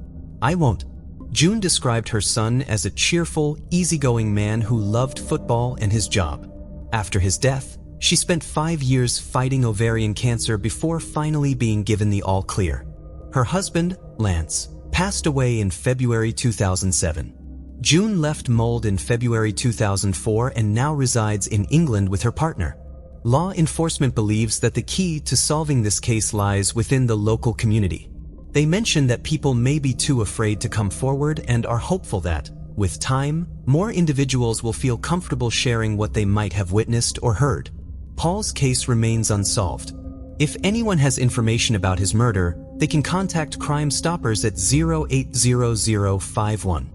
I won't. June described her son as a cheerful, easygoing man who loved football and his job. After his death, she spent 5 years fighting ovarian cancer before finally being given the all clear. Her husband, Lance, passed away in February 2007. June left Mold in February 2004 and now resides in England with her partner. Law enforcement believes that the key to solving this case lies within the local community. They mention that people may be too afraid to come forward and are hopeful that, with time, more individuals will feel comfortable sharing what they might have witnessed or heard. Paul's case remains unsolved. If anyone has information about his murder, they can contact Crime Stoppers at 080051.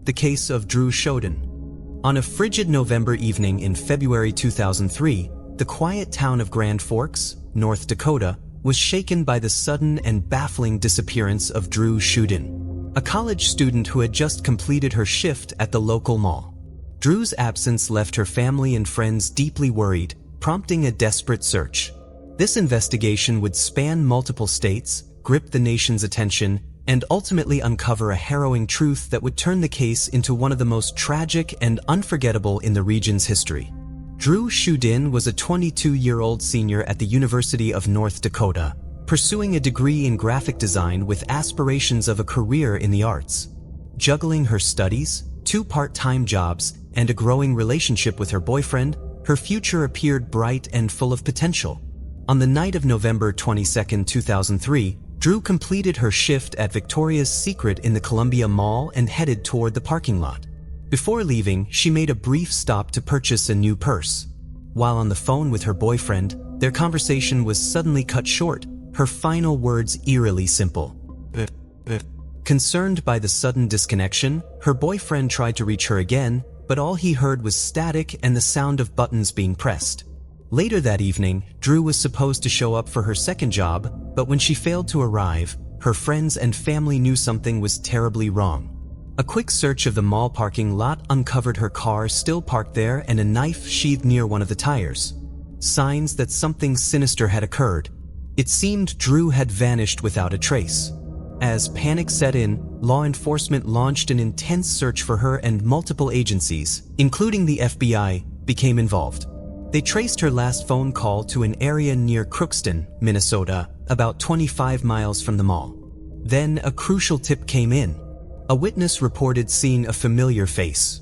The case of Drew Shoden. On a frigid November evening in February 2003, the quiet town of Grand Forks, North Dakota, was shaken by the sudden and baffling disappearance of Drew Shoden, a college student who had just completed her shift at the local mall. Drew's absence left her family and friends deeply worried, prompting a desperate search. This investigation would span multiple states, grip the nation's attention, and ultimately uncover a harrowing truth that would turn the case into one of the most tragic and unforgettable in the region's history. Drew Shoden was a 22-year-old senior at the University of North Dakota, pursuing a degree in graphic design with aspirations of a career in the arts. Juggling her studies, 2 part-time jobs, and a growing relationship with her boyfriend, her future appeared bright and full of potential. On the night of November 22, 2003, Drew completed her shift at Victoria's Secret in the Columbia Mall and headed toward the parking lot. Before leaving, she made a brief stop to purchase a new purse. While on the phone with her boyfriend, their conversation was suddenly cut short, her final words eerily simple. Concerned by the sudden disconnection, her boyfriend tried to reach her again, but all he heard was static and the sound of buttons being pressed. Later that evening, Drew was supposed to show up for her second job, but when she failed to arrive, her friends and family knew something was terribly wrong. A quick search of the mall parking lot uncovered her car still parked there and a knife sheathed near one of the tires. Signs that something sinister had occurred. It seemed Drew had vanished without a trace. As panic set in, law enforcement launched an intense search for her and multiple agencies, including the FBI, became involved. They traced her last phone call to an area near Crookston, Minnesota, about 25 miles from the mall. Then a crucial tip came in. A witness reported seeing a familiar face.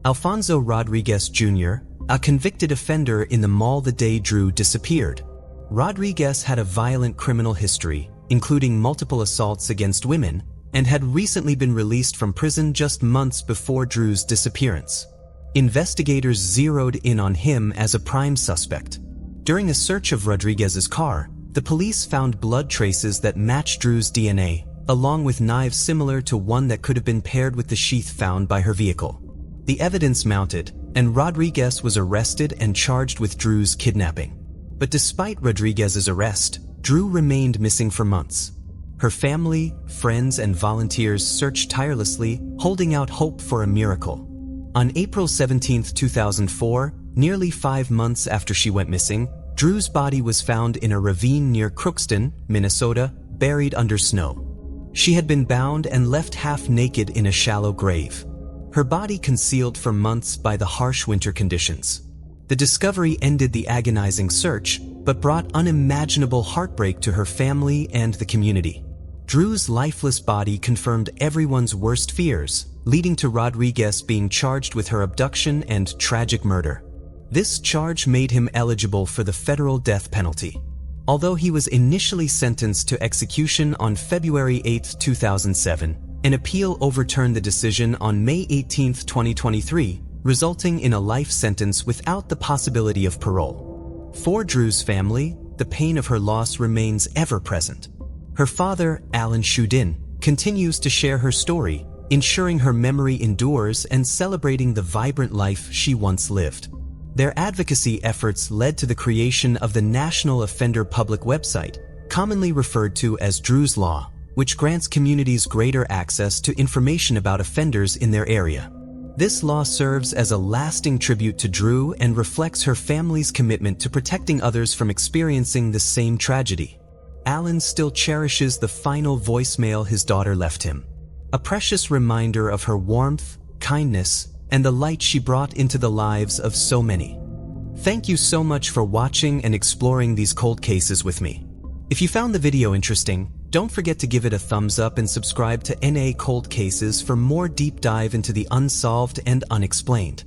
Alfonso Rodriguez Jr., a convicted offender in the mall the day Drew disappeared. Rodriguez had a violent criminal history, including multiple assaults against women, and had recently been released from prison just months before Drew's disappearance. Investigators zeroed in on him as a prime suspect. During a search of Rodriguez's car, the police found blood traces that matched Drew's DNA, along with knives similar to one that could have been paired with the sheath found by her vehicle. The evidence mounted, and Rodriguez was arrested and charged with Drew's kidnapping. But despite Rodriguez's arrest, Drew remained missing for months. Her family, friends, and volunteers searched tirelessly, holding out hope for a miracle. On April 17, 2004, nearly 5 months after she went missing, Drew's body was found in a ravine near Crookston, Minnesota, buried under snow. She had been bound and left half naked in a shallow grave. Her body concealed for months by the harsh winter conditions. The discovery ended the agonizing search, but brought unimaginable heartbreak to her family and the community. Drew's lifeless body confirmed everyone's worst fears, leading to Rodriguez being charged with her abduction and tragic murder. This charge made him eligible for the federal death penalty. Although he was initially sentenced to execution on February 8, 2007, an appeal overturned the decision on May 18, 2023, resulting in a life sentence without the possibility of parole. For Drew's family, the pain of her loss remains ever present. Her father, Alan Shoden, continues to share her story, ensuring her memory endures and celebrating the vibrant life she once lived. Their advocacy efforts led to the creation of the National Offender Public website, commonly referred to as Drew's Law, which grants communities greater access to information about offenders in their area. This law serves as a lasting tribute to Drew and reflects her family's commitment to protecting others from experiencing the same tragedy. Alan still cherishes the final voicemail his daughter left him, a precious reminder of her warmth, kindness, and the light she brought into the lives of so many. Thank you so much for watching and exploring these cold cases with me. If you found the video interesting, don't forget to give it a thumbs up and subscribe to NA Cold Cases for more deep dive into the unsolved and unexplained.